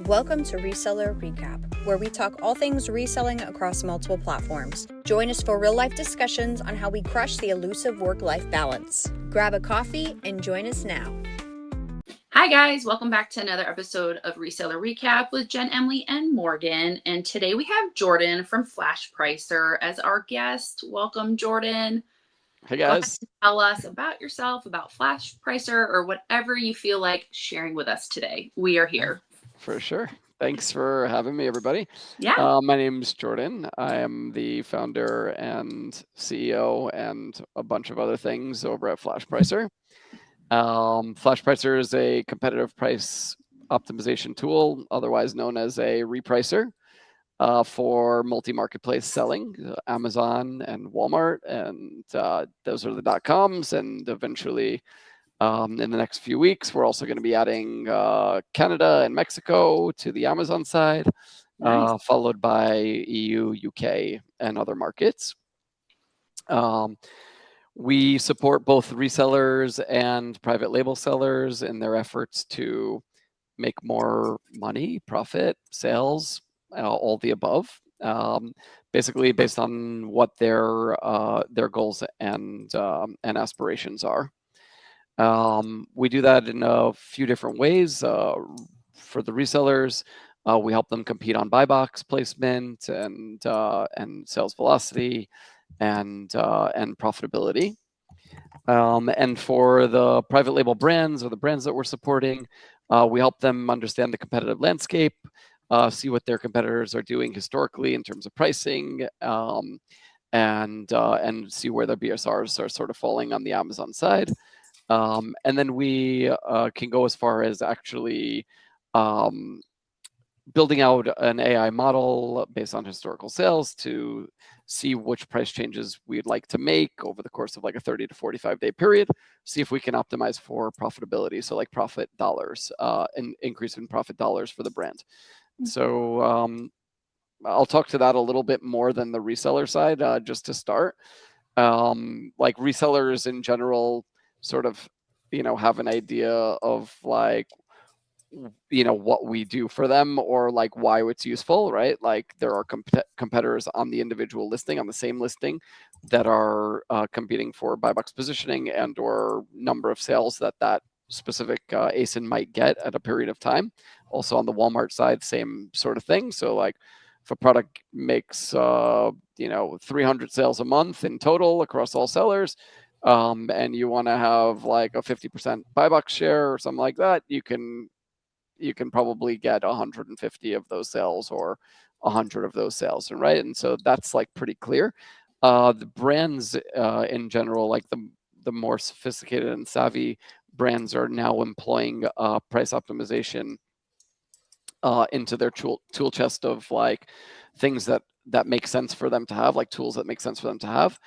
Welcome to Reseller Recap, where we talk all things reselling across multiple platforms. Join us for real-life discussions on how we crush the elusive work-life balance. Grab a coffee and join us now. Hi guys, welcome back to another episode of Reseller Recap with Jen, Emily, and Morgan. And today we have Jordan from Flashpricer as our guest. Welcome, Jordan. Hey guys. Tell us about yourself, about Flashpricer, or whatever you feel like sharing with us today. We are here. For sure. Thanks for having me, everybody. Yeah. My name's Jordan. I am the founder and CEO and a bunch of other things over at Flashpricer. Flashpricer is a competitive price optimization tool, otherwise known as a repricer, for multi-marketplace selling, Amazon and Walmart, and those are the .coms, and eventually in the next few weeks, we're also going to be adding Canada and Mexico to the Amazon side, nice. Followed by EU, UK, and other markets. We support both resellers and private label sellers in their efforts to make more money, profit, sales, all the above. Basically based on what their goals and aspirations are. We do that in a few different ways. For the resellers, we help them compete on buy box placement and sales velocity and profitability. And for the private label brands or the brands that we're supporting, we help them understand the competitive landscape, see what their competitors are doing historically in terms of pricing, and see where their BSRs are sort of falling on the Amazon side. And then we can go as far as actually building out an AI model based on historical sales to see which price changes we'd like to make over the course of like a 30 to 45 day period, see if we can optimize for profitability. So like profit dollars, an increase in profit dollars for the brand. So I'll talk to that a little bit more than the reseller side, just to start. Like resellers in general sort of, have an idea of like, what we do for them or like why it's useful, right? Like there are competitors on the individual listing, on the same listing, that are competing for buy box positioning and or number of sales that specific ASIN might get at a period of time. Also on the Walmart side, same sort of thing. So like if a product makes 300 sales a month in total across all sellers, and you want to have like a 50% buy box share or something like that, you can probably get 150 of those sales or 100 of those sales, right? And so that's like pretty clear. The brands in general, like the more sophisticated and savvy brands, are now employing price optimization into their tool chest of like things that make sense for them to have, like tools that make sense for them to have.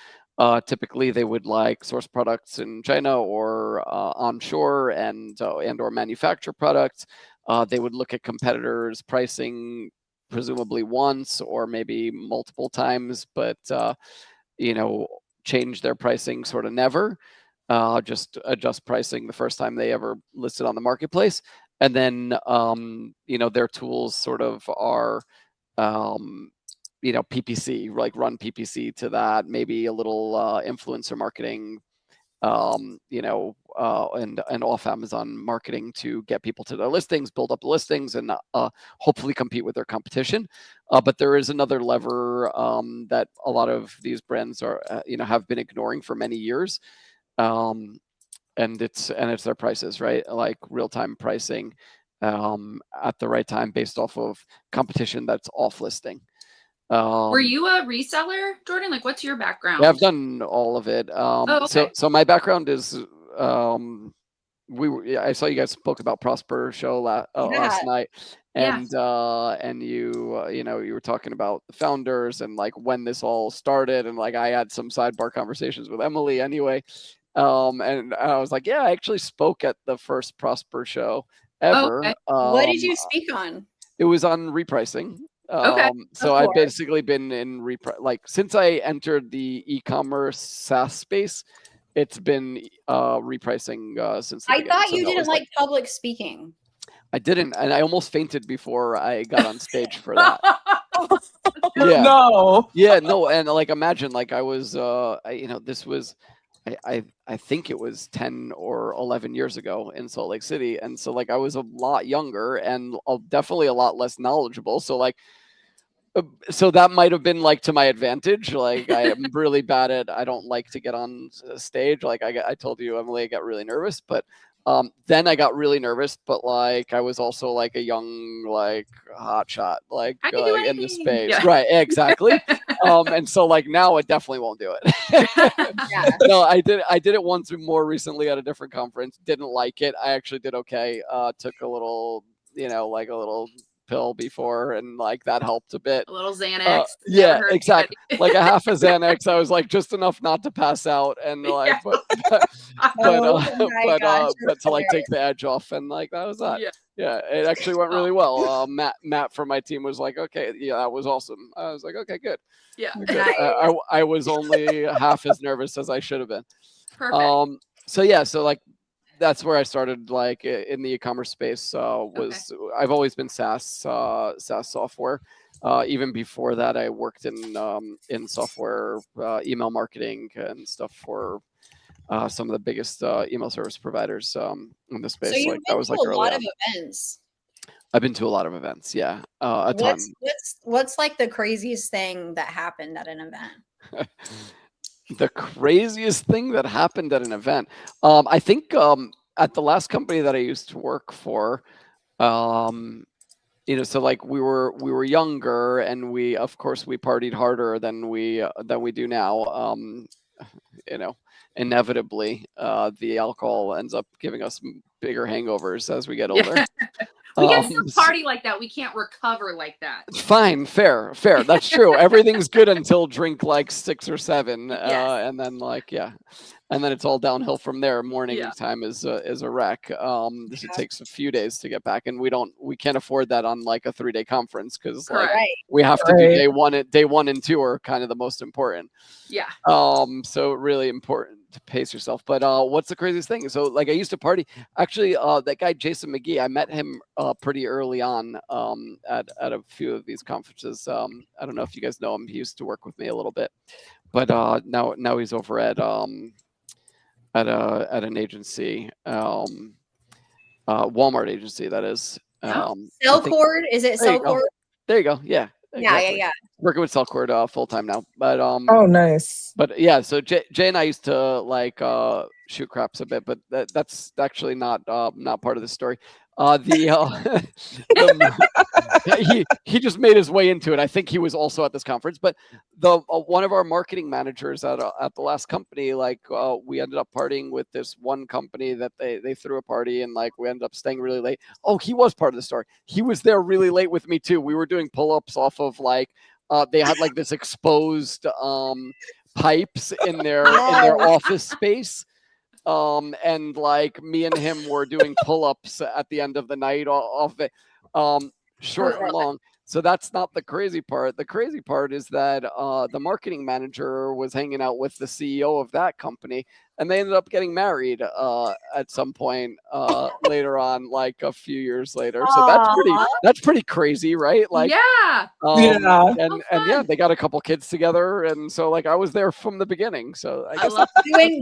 Typically, they would like source products in China or onshore and or manufacture products. They would look at competitors' pricing, presumably once or maybe multiple times, but change their pricing sort of never. Just adjust pricing the first time they ever listed on the marketplace, and then their tools sort of are. PPC, like run PPC to that, maybe a little influencer marketing, and off Amazon marketing to get people to their listings, build up the listings, and hopefully compete with their competition. But there is another lever that a lot of these brands are, have been ignoring for many years, and it's their prices, right? Like real-time pricing at the right time based off of competition that's off listing. Were you a reseller, Jordan? Like, what's your background? Yeah, I've done all of it. Okay. So my background is I saw you guys spoke about Prosper show last night, and you were talking about the founders and like when this all started, and like I had some sidebar conversations with Emily anyway, and I was like, yeah, I actually spoke at the first Prosper show ever. Okay. What did you speak on? It was on repricing. Okay. So I've basically been in since I entered the ecommerce SaaS space, it's been repricing since the I beginning. thought you didn't like public speaking. I didn't, and I almost fainted before I got on stage for that. Yeah. No. Yeah, no, and like imagine like I was this was I think it was 10 or 11 years ago in Salt Lake City, and so like I was a lot younger and definitely a lot less knowledgeable, so like so that might have been like to my advantage. Like I am really bad at, I don't like to get on stage. Like I told you, Emily, I got really nervous, but then I got really nervous, but like I was also like a young, like hot shot, like I can do in the anything. space. Yeah. Right. Exactly. And so like now I definitely won't do it. Yeah. No, I did it once more recently at a different conference. Didn't like it. I actually did okay. Took a little, like a little pill before, and like that helped a bit. A little Xanax. Yeah, exactly. Like a half a Xanax. I was like just enough not to pass out, and like, Yeah. but to like take the edge off, and like that was that. Yeah. Yeah, it actually went really well. Matt from my team was like, okay, yeah, that was awesome. I was like, okay, good. Yeah. Good. I was only half as nervous as I should have been. Perfect. So yeah, so like that's where I started, like in the e-commerce space. I've always been SaaS software. Even before that, I worked in software, email marketing and stuff for some of the biggest email service providers in the space. So you've that been was to like a early lot on. of events. I've been to a lot of events. Yeah, a ton. What's like the craziest thing that happened at an event? The craziest thing that happened at an event. I think at the last company that I used to work for, so like we were younger, and we of course we partied harder than we do now. Inevitably, the alcohol ends up giving us bigger hangovers as we get older. Yeah. We can still party like that. We can't recover like that. Fine, fair. That's true. Everything's good until drink like 6 or 7, Yes. and then and then it's all downhill from there. Morning time is a wreck. It takes a few days to get back, and we can't afford that on like a 3-day conference, because like we have to do day one and 2 are kind of the most important. Yeah. So really important to pace yourself. But what's the craziest thing? So like I used to party. Actually, that guy Jason McGee, I met him pretty early on at a few of these conferences. I don't know if you guys know him. He used to work with me a little bit, but now he's over at an agency, Walmart agency, that is. Cellcord? Is it Cellcord? There you go. Yeah. Exactly. Yeah. Working with Cellcord full time now, but oh, nice. But yeah, so Jay and I used to like shoot craps a bit, but that's actually not part of the story. He just made his way into it. I think he was also at this conference, but one of our marketing managers at the last company, like we ended up partying with this one company that they threw a party, and like we ended up staying really late. Oh, he was part of the story. He was there really late with me too. We were doing pull-ups off of like they had like this exposed pipes in their office space. And like me and him were doing pull-ups at the end of the night off it, short and long. So that's not the crazy part. The crazy part is that the marketing manager was hanging out with the CEO of that company, and they ended up getting married at some point later on, like a few years later. So that's pretty crazy, right? Like, yeah. And yeah, they got a couple kids together, and so like I was there from the beginning. So I guess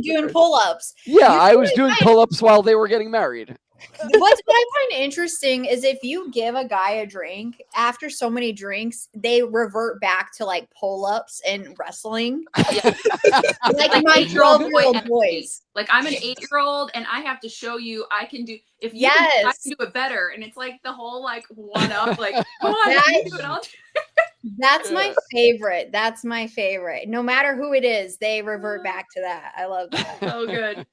doing pull-ups. Yeah, I was doing pull-ups while they were getting married. What I find interesting is if you give a guy a drink, after so many drinks, they revert back to like pull-ups and wrestling. Yeah. like my 12-year-old boys. Like I'm an 8-year-old, and I have to show you I can do. If you can, I can do it better. And it's like the whole like one up, like come on, you do it. I'll do it. That's my favorite. That's my favorite. No matter who it is, they revert back to that. I love that. So good.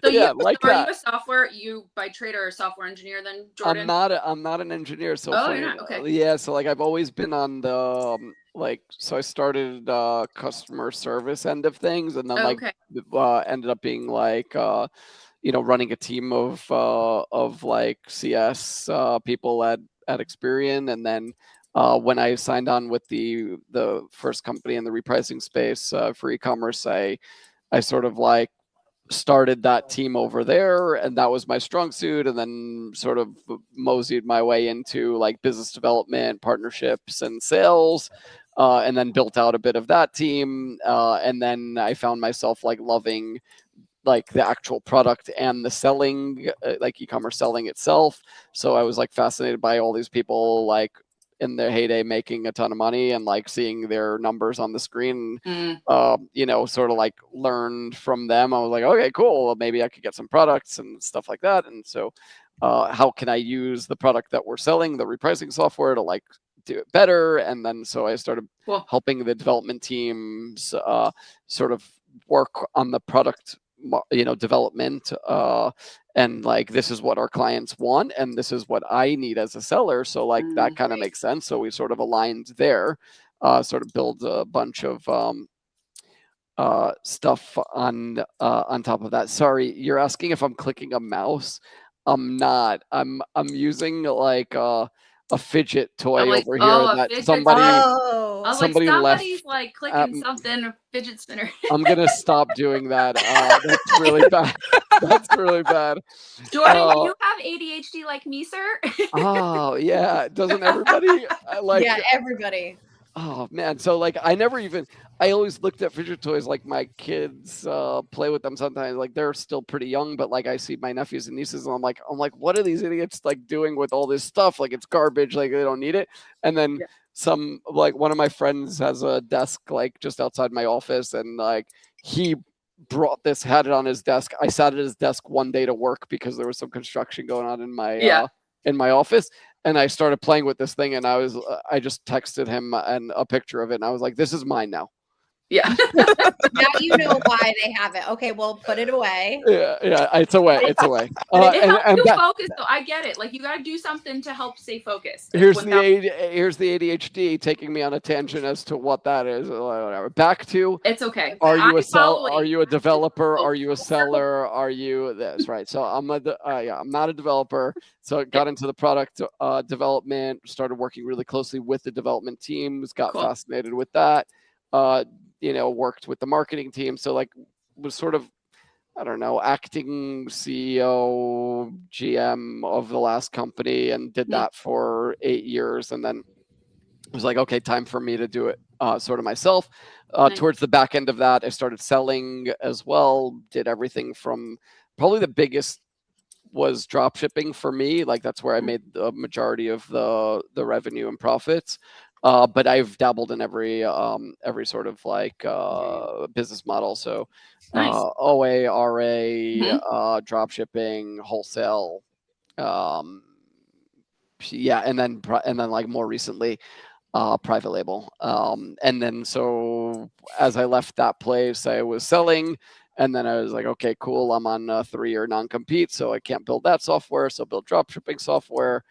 So yeah, are you a software? You by trade are a software engineer then, Jordan? I'm not an engineer. So you're not? Okay. Yeah, so like I've always been on the so I started customer service end of things, and then ended up being like running a team of like CS people at Experian, and then when I signed on with the first company in the repricing space for e-commerce, I sort of like started that team over there, and that was my strong suit, and then sort of moseyed my way into like business development, partnerships, and sales, and then built out a bit of that team, and then I found myself like loving like the actual product and the selling, like e-commerce selling itself. So I was like fascinated by all these people like in their heyday making a ton of money and like seeing their numbers on the screen, sort of like learned from them. I was like, okay, cool. Well, maybe I could get some products and stuff like that. And so how can I use the product that we're selling, the repricing software, to like do it better? And then so I started helping the development teams sort of work on the product development, and like this is what our clients want and this is what I need as a seller, so like that kind of makes sense. So we sort of aligned there, sort of build a bunch of stuff on top of that. Sorry, you're asking if I'm clicking a mouse. I'm not. I'm using like a fidget toy over here that somebody somebody's left like clicking something, fidget spinner. I'm gonna stop doing that. That's really bad. That's really bad. Jordan, you have ADHD like me, sir? Oh yeah, doesn't everybody? Yeah, everybody. Oh man, so like I always looked at fidget toys, like my kids play with them sometimes, like they're still pretty young, but like I see my nephews and nieces and I'm like, what are these idiots like doing with all this stuff? Like it's garbage, like they don't need it. And then some, like one of my friends has a desk like just outside my office, and like he brought this, had it on his desk. I sat at his desk one day to work because there was some construction going on in my office. And I started playing with this thing, and I just texted him and a picture of it, and I was like, "This is mine now." Yeah. Now you know why they have it. Okay, well, put it away. Yeah, it's away. It's away. It helps you focus, though. I get it. Like you got to do something to help stay focused. Here's the ADHD taking me on a tangent as to what that is. Back to it's okay. Are you a developer? Are you a seller? Are you this? Right. So I'm not a developer. So I got into the product development. Started working really closely with the development teams. Got fascinated with that. Worked with the marketing team. So like was sort of, I don't know, acting CEO, GM of the last company, and did that for 8 years. And then it was like, okay, time for me to do it sort of myself. Towards the back end of that, I started selling as well. Did everything from, probably the biggest was drop shipping for me. Like that's where I made the majority of the revenue and profits. But I've dabbled in every sort of like business model. So OA, RA, drop shipping, wholesale, and then like more recently, private label. And then so as I left that place, I was selling. And then I was like, okay, cool. I'm on a 3-year non-compete, so I can't build that software. So build drop shipping software,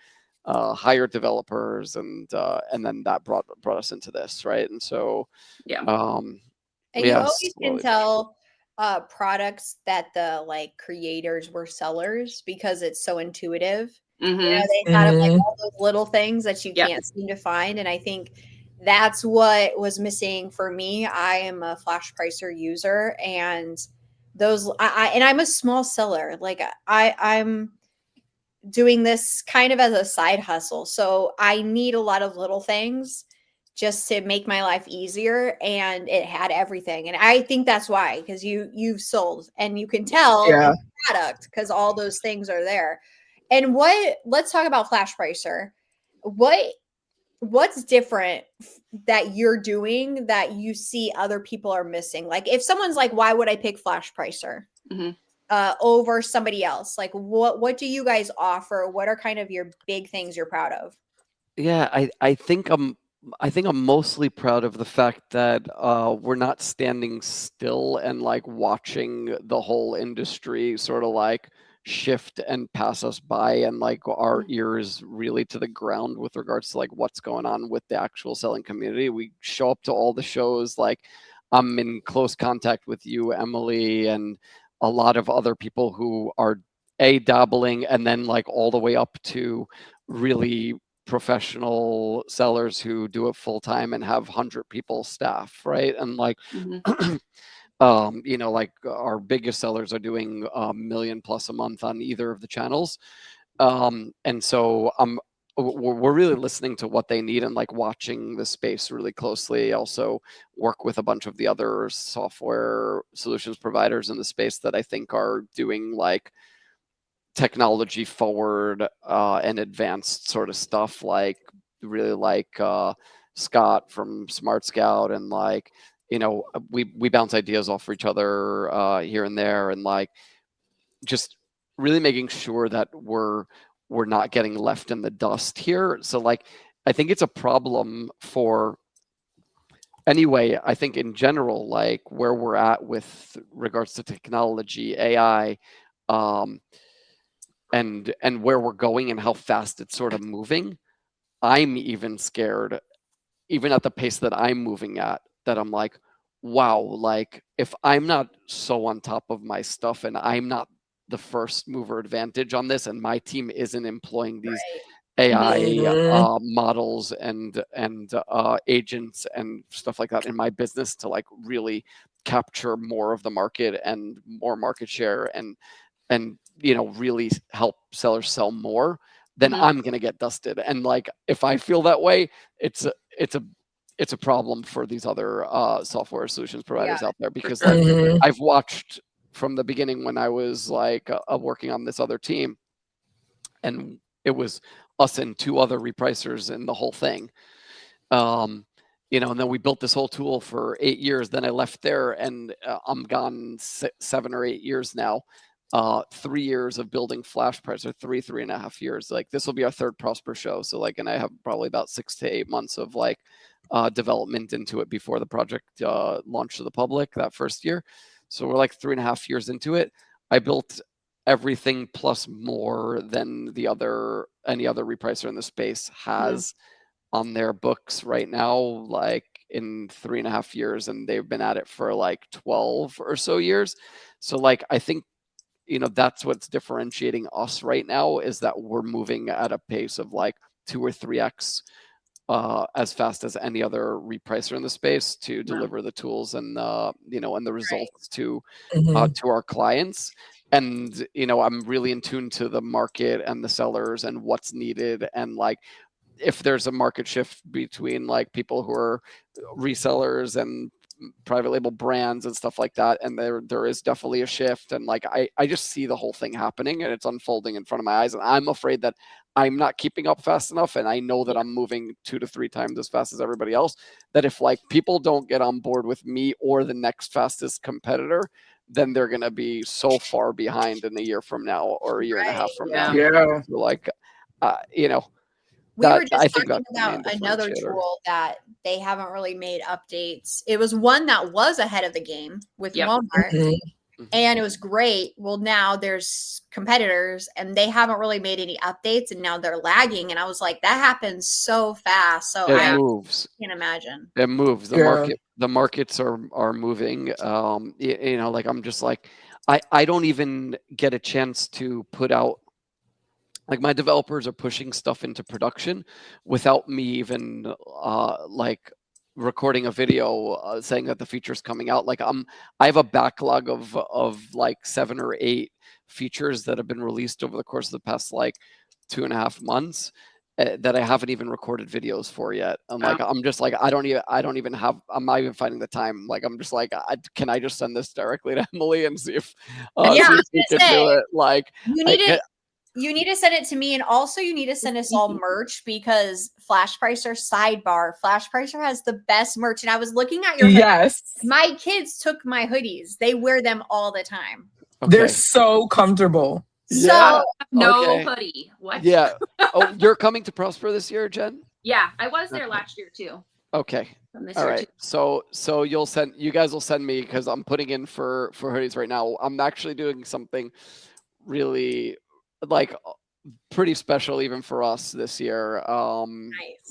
hire developers, and then that brought us into this, right? And so, and you always can tell products that the like creators were sellers because it's so intuitive. They thought of like all those little things that you can't seem to find, and I think that's what was missing for me. I am a Flashpricer user, and I'm a small seller. Like I'm doing this kind of as a side hustle. So I need a lot of little things just to make my life easier. And it had everything. And I think that's why, because you've sold and you can tell the product because all those things are there. And let's talk about Flashpricer. What's different that you're doing that you see other people are missing? Like if someone's like, why would I pick Flashpricer over somebody else? Like what do you guys offer? What are kind of your big things you're proud of? Yeah, I think I'm mostly proud of the fact that we're not standing still and like watching the whole industry sort of like shift and pass us by, and like our ears really to the ground with regards to like what's going on with the actual selling community. We show up to all the shows, like I'm in close contact with you, Emily, and a lot of other people who are dabbling, and then like all the way up to really professional sellers who do it full time and have 100 people staff, right? And like You know, like our biggest sellers are doing $1 million plus a month on either of the channels. And so we're really listening to what they need and like watching the space really closely. Also work with a bunch of the other software solutions providers in the space that I think are doing like technology forward and advanced sort of stuff, like really like Scott from Smart Scout, and like, you know, we bounce ideas off for each other here and there, and like just really making sure that we're not getting left in the dust here. So like I think it's a problem for anyway, I think in general, like where we're at with regards to technology, AI, and where we're going and how fast it's sort of moving. I'm even scared, even at the pace that I'm moving at, that I'm like, wow, like if I'm not so on top of my stuff and I'm not the first mover advantage on this, and my team isn't employing these AI models and agents and stuff like that in my business to like really capture more of the market and more market share, and you know, really help sellers sell more, then I'm going to get dusted. And like if I feel that way, it's a problem for these other software solutions providers out there, because like I've watched from the beginning when I was like working on this other team, and it was us and 2 other repricers in the whole thing. You know, and then we built this whole tool for 8 years. Then I left there, and I'm gone 7 or 8 years now. 3 years of building Flashpricer, 3.5 years. Like this will be our 3rd Prosper show. So like, and I have probably about 6 to 8 months of like development into it before the project launched to the public that first year. So we're like 3.5 years into it. I built everything plus more than any other repricer in the space has on their books right now, like in 3.5 years, and they've been at it for like 12 or so years. So like I think, you know, that's what's differentiating us right now, is that we're moving at a pace of like 2 or 3x as fast as any other repricer in the space to deliver the tools and you know, and the results to our clients. And you know, I'm really in tune to the market and the sellers and what's needed, and like if there's a market shift between like people who are resellers and private label brands and stuff like that, and there is definitely a shift, and like I just see the whole thing happening, and it's unfolding in front of my eyes, and I'm afraid that I'm not keeping up fast enough, and I know that I'm moving 2 to 3 times as fast as everybody else, that if like people don't get on board with me or the next fastest competitor, then they're going to be so far behind in a year from now or a year and a half from now. Yeah. So like you know, We were I just think talking that's the main about another differentiator. tool that they haven't really made updates. It was one that was ahead of the game with Walmart, and it was great. Well, now there's competitors, and they haven't really made any updates, and now they're lagging. And I was like, that happens so fast. So It I moves. can't imagine. It moves. The markets are moving. You know, like I'm just like, I don't even get a chance to put out, like my developers are pushing stuff into production without me even like recording a video saying that the feature's coming out. Like I have a backlog of like 7 or 8 features that have been released over the course of the past like 2.5 months that I haven't even recorded videos for yet. And like I'm just like I don't even have, I'm not even finding the time. Like I'm just like, can I just send this directly to Emily and see if Yeah, see I if was we gonna can say, do it? Like you need to send it to me, and also you need to send us all merch, because Flashpricer sidebar. Flashpricer has the best merch, and I was looking at your hoodies. My kids took my hoodies. They wear them all the time. They're so comfortable. So hoodie. What? Yeah. Oh, you're coming to Prosper this year, Jen? Yeah, I was there last year too. Okay. All right. So you guys will send me, because I'm putting in for hoodies right now. I'm actually doing something really like pretty special even for us this year.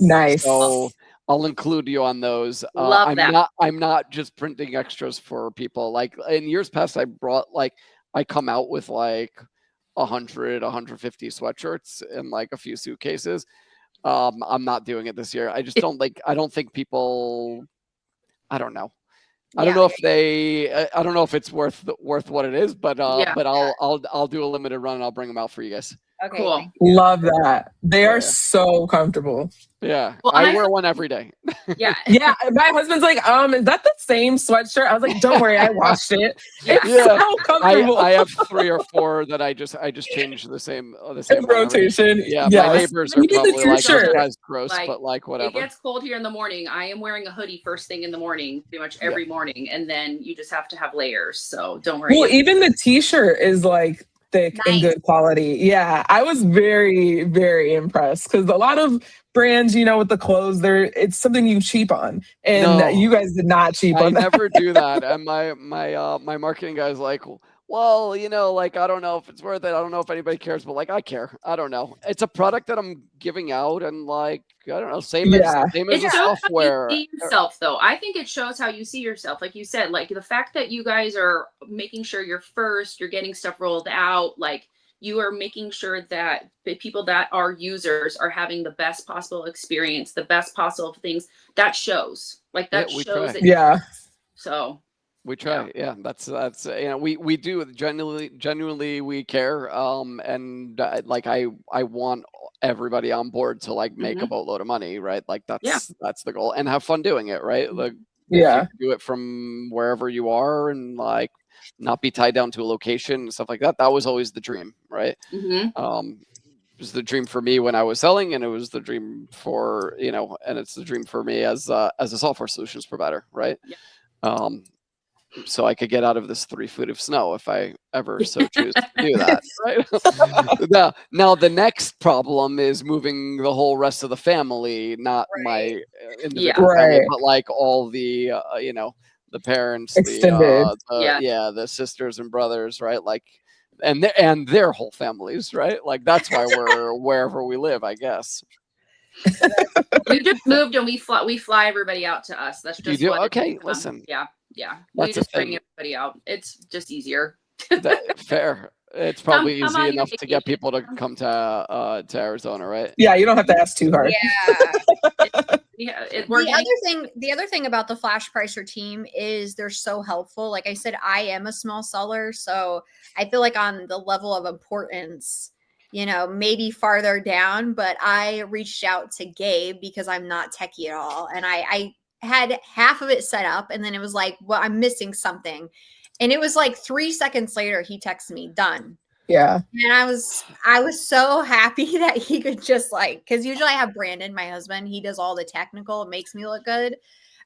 Nice. So I'll include you on those. Love that. I'm not just printing extras for people. Like in years past, I come out with like 100, 150 sweatshirts and like a few suitcases. I'm not doing it this year. I just don't think people, I don't know. I don't know if I don't know if it's worth what it is, but I'll do a limited run and I'll bring them out for you guys. Okay, cool. Love that. They are so comfortable. Yeah, Well, I wear one every day. Yeah. Yeah, my husband's like, is that the same sweatshirt? I was like, don't worry, I washed it. Yeah. It's so comfortable. I have 3 or 4 that I just change the same In one rotation. Yeah, Yes. my neighbors are Even the probably like, t-shirt. this guy's gross, Like, but like whatever. It gets cold here in the morning. I am wearing a hoodie first thing in the morning, pretty much every morning, and then you just have to have layers. So don't worry. Well, even the t-shirt is like thick and good quality. Yeah, I was very, very impressed because a lot of brands, with the clothes, it's something you cheap on, and you guys did not cheap on that. I never do that. And my marketing guy's like, well, like, I don't know if it's worth it. I don't know if anybody cares, but like, I care. I don't know. It's a product that I'm giving out, and like, I don't know. Same as the software. How you see yourself, though. I think it shows how you see yourself. Like you said, like the fact that you guys are making sure you're first, you're getting stuff rolled out, like you are making sure that the people that are users are having the best possible experience, the best possible things. That shows. Like that shows it. Yeah. So we try. Yeah, that's we do genuinely we care. And like I want everybody on board to like make a boatload of money, right? Like that's the goal, and have fun doing it, right? Like do it from wherever you are, and like not be tied down to a location and stuff like that. That was always the dream, right? It was the dream for me when I was selling, and it was the dream for and it's the dream for me as a software solutions provider, right? So I could get out of this 3 feet of snow if I ever so choose to do that, right? Now the next problem is moving the whole rest of the family, not my individual family, but like all the the parents, extended, the sisters and brothers, right? Like, and their whole families, right? Like that's why we're wherever we live, I guess. We just moved and we fly everybody out to us. That's just you do? Okay, listen. Yeah. We just bring everybody out. It's just easier. Fair. It's probably easy enough to get people to come to Arizona, right? Yeah, you don't have to ask too hard. Yeah. The other thing about the Flashpricer team is they're so helpful. Like I said, I am a small seller, so I feel like on the level of importance, maybe farther down, but I reached out to Gabe because I'm not techie at all. And I had half of it set up, and then it was like, well, I'm missing something. And it was like 3 seconds later, he texted me, done. Yeah. And I was so happy that he could just because usually I have Brandon, my husband, he does all the technical, it makes me look good.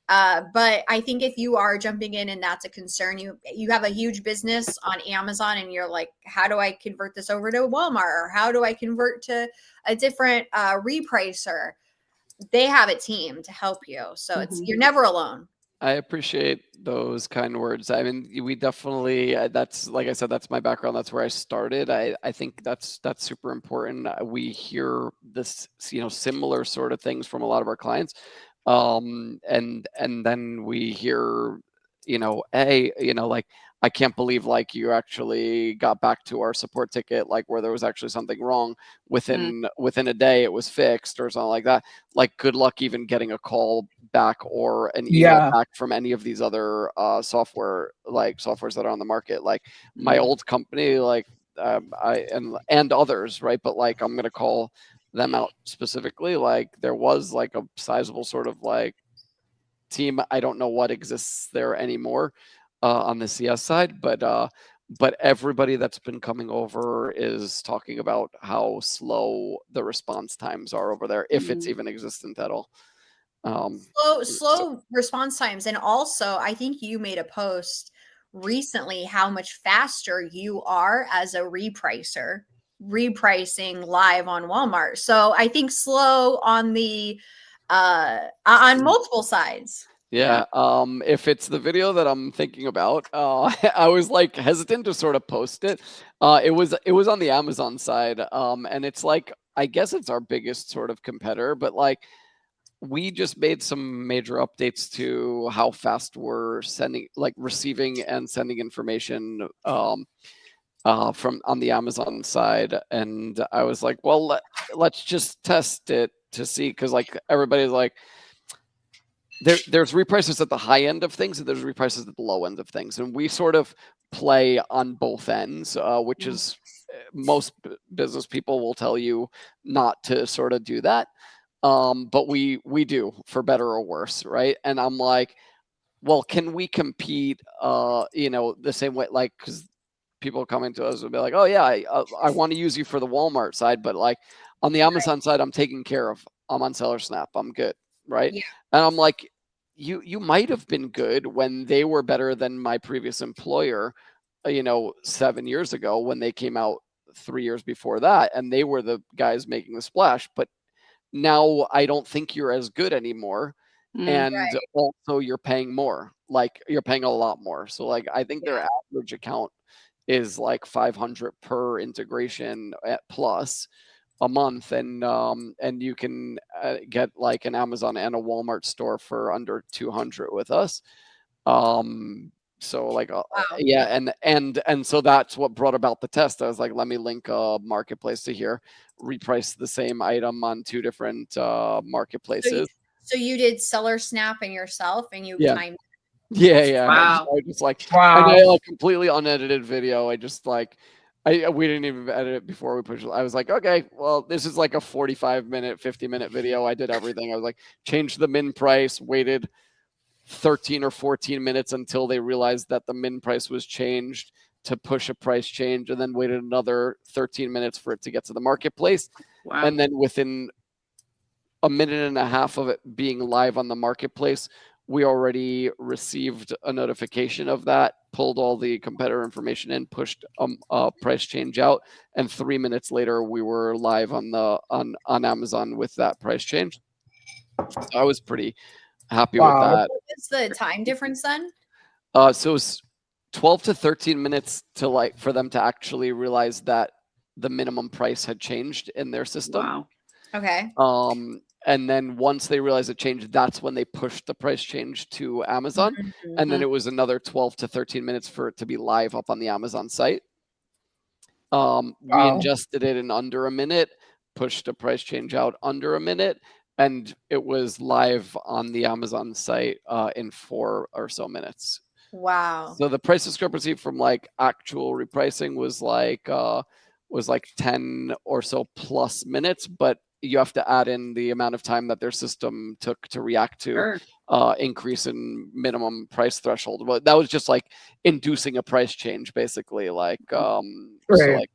But I think if you are jumping in and that's a concern, you have a huge business on Amazon and you're like, how do I convert this over to Walmart? Or how do I convert to a different repricer? They have a team to help you. So you're never alone. I appreciate those kind words. I mean, we definitely, that's, like I said, that's my background. That's where I started. I think that's super important. We hear this, similar sort of things from a lot of our clients. And then we hear, like, I can't believe like you actually got back to our support ticket, like where there was actually something wrong within a day, it was fixed or something like that. Like, good luck even getting a call back or an email back from any of these other softwares that are on the market. Like my old company, like and others, right? But like I'm gonna call them out specifically. Like there was like a sizable sort of like team. I don't know what exists there anymore on the CS side, but everybody that's been coming over is talking about how slow the response times are over there, if it's even existent at all. Slow response times. And also, I think you made a post recently how much faster you are as a repricer, repricing live on Walmart. So I think slow on the on multiple sides. Yeah. If it's the video that I'm thinking about, I was like hesitant to sort of post it. It was on the Amazon side. And it's like, I guess it's our biggest sort of competitor, but like we just made some major updates to how fast we're receiving and sending information from on the Amazon side. And I was like, well, let's just test it to see. 'Cause like everybody's like, there's repricers at the high end of things and there's repricers at the low end of things, and we sort of play on both ends, which is most business people will tell you not to sort of do that, but we do, for better or worse, right? And I'm like, well, can we compete the same way, like, because people coming to us will be like, oh yeah, I want to use you for the Walmart side, but like on the Amazon side, I'm taken care of. I'm on Seller Snap. I'm good, right? Yeah. And I'm like, you might have been good when they were better than my previous employer, 7 years ago when they came out 3 years before that, and they were the guys making the splash. But now I don't think you're as good anymore. And Right. also you're paying more, like you're paying a lot more. So like, I think their average account is like 500 per integration at plus a month, and you can get like an Amazon and a Walmart store for under 200 with us. So like Wow. yeah, and so that's what brought about the test. I was like, let me link a marketplace to here, reprice the same item on 2 different marketplaces. So you did Seller Snap and yourself, and you Yeah. timed. Yeah. Wow. I just like, Wow. and I like completely unedited video. I just like, we didn't even edit it before we pushed it. I was like, okay, well, this is like a 45-minute, 50-minute video. I did everything. I was like, changed the min price, waited 13 or 14 minutes until they realized that the min price was changed to push a price change, and then waited another 13 minutes for it to get to the marketplace. Wow. And then within a minute and a half of it being live on the marketplace, we already received a notification of that, pulled all the competitor information in, pushed a price change out, and 3 minutes later we were live on Amazon with that price change. So I was pretty happy with that. What was the time difference then? So it was 12 to 13 minutes for them to actually realize that the minimum price had changed in their system. Wow. Okay. And then once they realized it changed, that's when they pushed the price change to Amazon. Mm-hmm. And then it was another 12 to 13 minutes for it to be live up on the Amazon site. We ingested it in under a minute, pushed a price change out under a minute, and it was live on the Amazon site in 4 or so minutes. Wow. So the price discrepancy from like actual repricing was like 10 or so plus minutes, but you have to add in the amount of time that their system took to react to increase in minimum price threshold. But that was just like inducing a price change, basically. Like, so like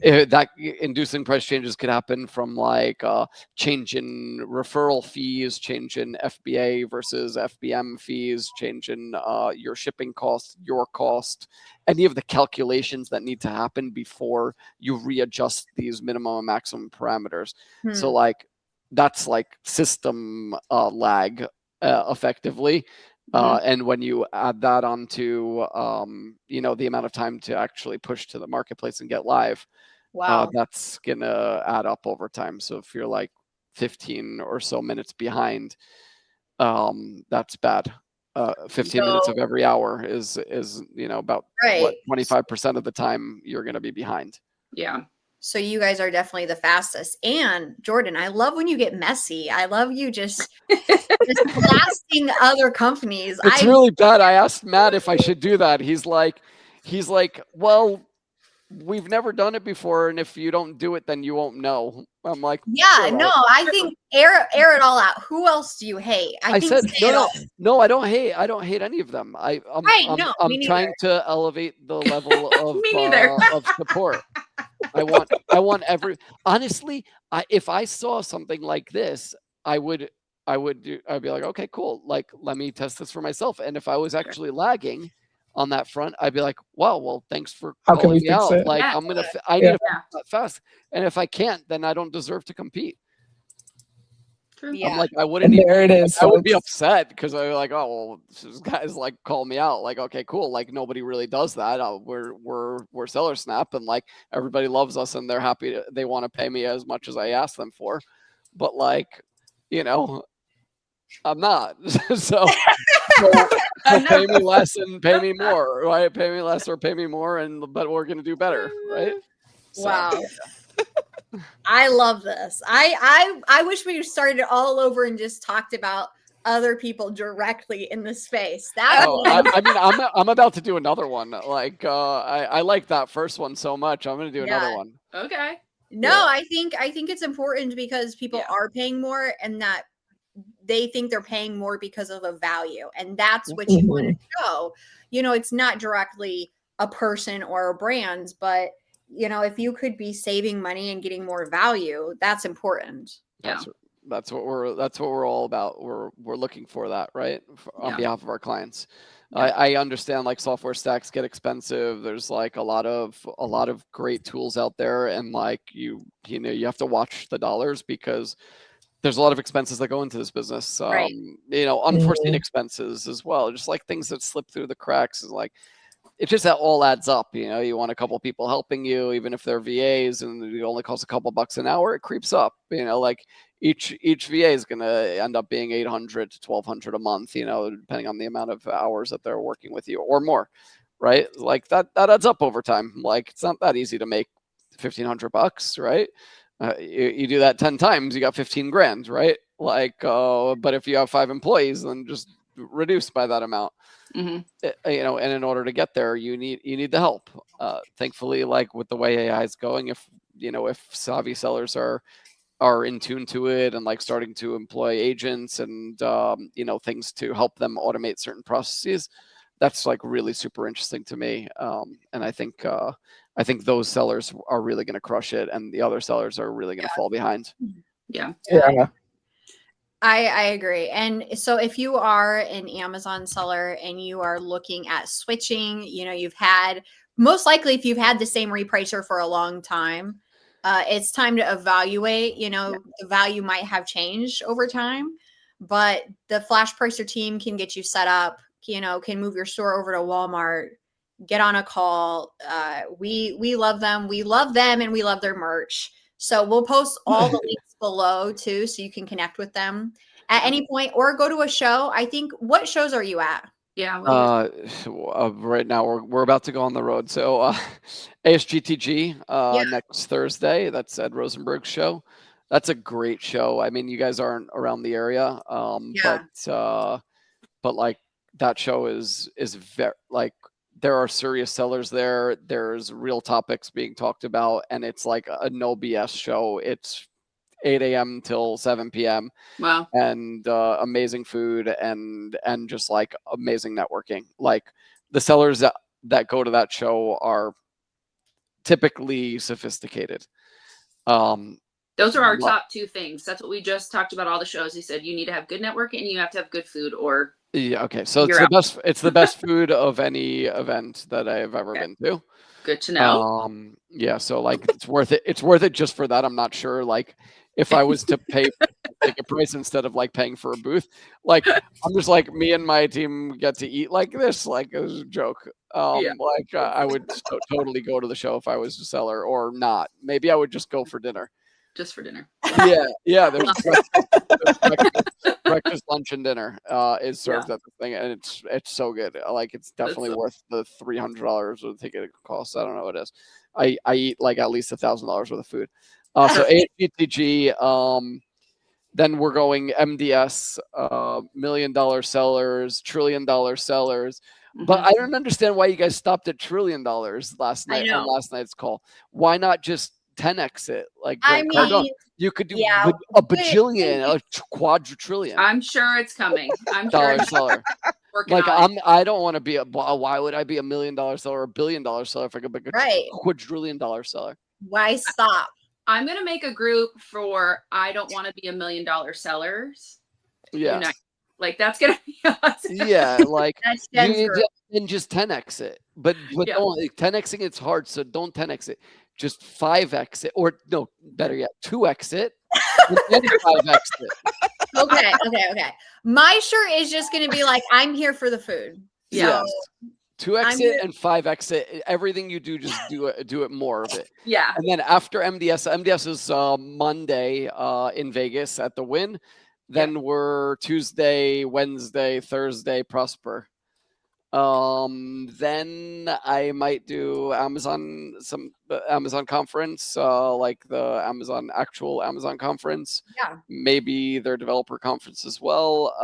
that inducing price changes could happen from like change in referral fees, change in FBA versus FBM fees, change in your shipping cost, your cost, any of the calculations that need to happen before you readjust these minimum and maximum parameters. So like that's like system lag effectively. And when you add that onto the amount of time to actually push to the marketplace and get live, that's gonna add up over time. So if you're like 15 or so minutes behind, that's bad. 15 minutes of every hour is about 25% of the time you're going to be behind. Yeah. So you guys are definitely the fastest. And Jordan, I love when you get messy. I love you just blasting other companies. It's really bad. I asked Matt if I should do that. He's like, well, we've never done it before, and if you don't do it, then you won't know. I'm like, yeah, no, I think air it all out. Who else do you hate? I said no. I don't hate any of them. I'm trying to elevate the level of support. I want honestly, if I saw something like this, I'd be like, okay, cool. Like, let me test this for myself. And if I was actually lagging on that front, I'd be like, wow, well, thanks for calling me out. Like, I need to fix that fast. And if I can't, then I don't deserve to compete. True. Yeah. I'm like, I wouldn't even, there it is. I would be upset because I was like, oh, well, this guy's like call me out. Like, okay, cool. Like, nobody really does that. We're Seller Snap, and like everybody loves us and they're happy they want to pay me as much as I ask them for. But like, I'm not. so pay me less and pay me more, right? Pay me less or pay me more, but we're gonna do better, right? Wow. I love this. I wish we started all over and just talked about other people directly in the space. That's I mean, I'm about to do another one. Like, I like that first one so much. I'm going to do another one. Okay. No, Yeah. I think it's important because people are paying more, and that they think they're paying more because of a value, and that's what you want to show. You know, it's not directly a person or a brand, but you know, if you could be saving money and getting more value, that's important. Yeah. That's what we're all about. We're looking for that, right? On behalf of our clients. I understand like software stacks get expensive. There's like a lot of great tools out there, and like you know you have to watch the dollars because there's a lot of expenses that go into this business. Right. You know, unforeseen expenses as well, just like things that slip through the cracks. Is like it just all adds up. You know, you want a couple people helping you, even if they're VAs and it only costs a couple bucks an hour, it creeps up. You know, like each VA is going to end up being $800 to $1,200 a month, you know, depending on the amount of hours that they're working with you or more, right? Like that adds up over time. Like it's not that easy to make $1,500, right? You do that 10 times, you got 15 grand, right? Like, but if you have 5 employees, then just reduce by that amount. You know, and in order to get there, you need the help. Thankfully, like with the way AI is going, if savvy sellers are in tune to it and like starting to employ agents and you know, things to help them automate certain processes, that's like really super interesting to me. And I think those sellers are really going to crush it, and the other sellers are really going to fall behind. Yeah. I agree. And so if you are an Amazon seller and you are looking at switching, you know, most likely if you've had the same repricer for a long time, it's time to evaluate. You know, the value might have changed over time, but the Flashpricer team can get you set up, you know, can move your store over to Walmart, get on a call. We love them. We love them and we love their merch. So we'll post all the links below too, so you can connect with them at any point or go to a show. I think, what shows are you at? Yeah. Right now we're about to go on the road. So ASGTG next Thursday. That's Ed Rosenberg's show. That's a great show. I mean, you guys aren't around the area, but like that show is very like, there are serious sellers there. There's real topics being talked about, and it's like a no BS show. It's 8 a.m. till 7 p.m. Wow. And amazing food and just like amazing networking. Like the sellers that go to that show are typically sophisticated. Those are our top 2 things. That's what we just talked about all the shows. He said you need to have good networking and you have to have good food, or okay. So it's the best food of any event that I have ever been to. Good to know. Yeah, so like it's worth it. It's worth it just for that. I'm not sure like if I was to pay ticket price instead of like paying for a booth, like I'm just like, me and my team get to eat like this, like it was a joke. Like I would totally go to the show if I was a seller, or not. Maybe I would just go for dinner. Just for dinner. Yeah. There's breakfast, lunch, and dinner is served at the thing, and it's so good. Like it's definitely worth the $300 of the ticket costs. I don't know what it is. I eat like at least $1,000 worth of food. So AGTG. Then we're going MDS, $1 million sellers, $1 trillion sellers. But I don't understand why you guys stopped at $1 trillion last night on last night's call. Why not just 10x it? Like, I mean, you could do a bajillion, a quadrillion. I'm sure it's coming. I'm dollar sure seller. Like I don't want to be why would I be $1 million seller or $1 billion seller if I could be a quadrillion dollar seller? Why stop? I'm gonna make a group for I don't want to be $1 million sellers. Yeah. Like that's gonna be awesome. Yeah, like and just 10x it. But don't 10xing it's hard, so don't 10x it. Just 5x it, or no, better yet, 2x it, and then 5x it. Okay. My shirt is just going to be like, I'm here for the food. Yeah. 2x it and 5x it. Everything you do, just do it more of it. Yeah. And then after MDS is Monday in Vegas at the Win. Then we're Tuesday, Wednesday, Thursday, Prosper. Then I might do Amazon, some Amazon conference, like the actual Amazon conference. Yeah. Maybe their developer conference as well.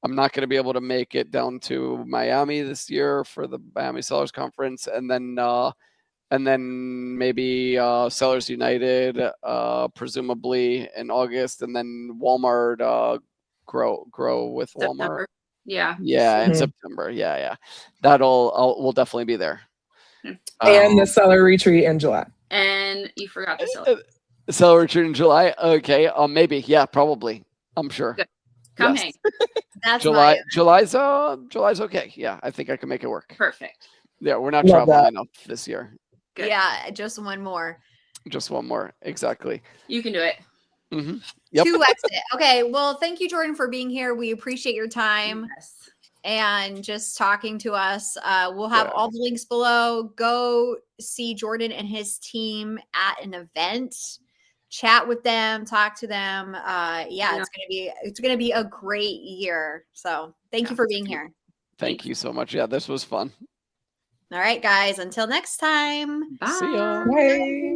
I'm not going to be able to make it down to Miami this year for the Miami Sellers Conference, and then maybe Sellers United, presumably in August, and then Walmart, grow with Walmart. September. Yeah. Yeah, in September. Yeah. We'll definitely be there. And the seller retreat in July. And you forgot the seller. Seller retreat in July. Okay. Maybe. Yeah, probably. I'm sure. Good. Come Yes. hang. That's July's okay. Yeah, I think I can make it work. Perfect. Yeah, we're not Love traveling that. enough this year. Good. Yeah, just one more. Just one more. Exactly. You can do it. Mm-hmm. Yep. 2x it. Okay. Well, thank you, Jordan, for being here. We appreciate your time Yes. and just talking to us. We'll have all the links below. Go see Jordan and his team at an event. Chat with them, talk to them. It's gonna be a great year. So thank you for being here. Thank you so much. Yeah, this was fun. All right, guys. Until next time. Bye. See ya. Bye.